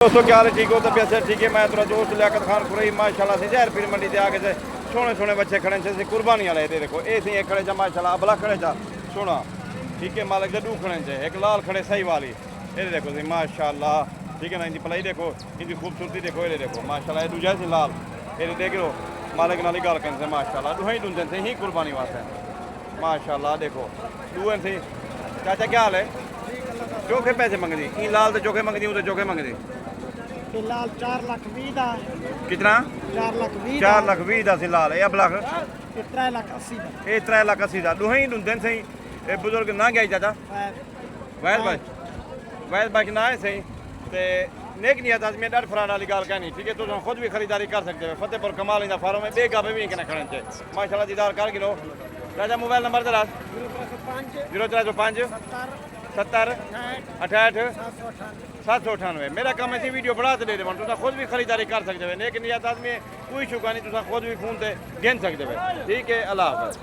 दोस्तों क्या हाल है, ठीक हो? तबियत से ठीक है। मैं थोड़ा दोस्त लियाकत खान खुरई माशाल्लाह से जहर पीर मंडी से आगे से सोने सोने बच्चे खड़े से कुर्बानी वाले दे देखो ए सी खड़े जा माशाल्लाह अबला खड़े जा सोना ठीक है मालिक दू खड़े से एक लाल खड़े सही वाली ये देखो सी माशाल्लाह ठीक है ना। इनकी पलाई देखो इनकी खूबसूरती देखो ये देखो माशाल्लाह दूजा सी लाल ये देख लो मालिक नाली गाल कन से माशाल्लाह दुहाई दूंदन से ही कुर्बानी वास्ते माशाल्लाह देखो दून से। चाचा क्या हाल है? चोखे पैसे मंगदी ई लाल तो चोखे मंगदी हूँ तो चोखे मंगदी फिलहाल 4 लाख 20 दा कितना 4 लाख 20 4 लाख 20 दा सी लाल ये ब्लॉक 3 लाख 80 दा ये 3 लाख 80 दा दुहाई दूंदन सही। ये बुजुर्ग ना गया चाचा वैद भाई ना है सही ते नेक नियत आदमी डर फराड वाली गाल कहनी ठीक है। तुम खुद भी खरीदारी कर सकते हो फतेहपुर कमाल इंदा फार्म में बेगा पे भी कने खड़े थे माशाल्लाह दीदार कर गिलो। राजा मोबाइल नंबर जरा 0305 70 68 798 मेरा काम ऐसी वीडियो बढ़ा दे दे तुम खुद भी खरीदारी कर सकते हो। नेक नियत आदमी कोई शुक्र नहीं तुम खुद भी फोन से गिन सकते हो ठीक है। अल्लाह हाफ़िज़।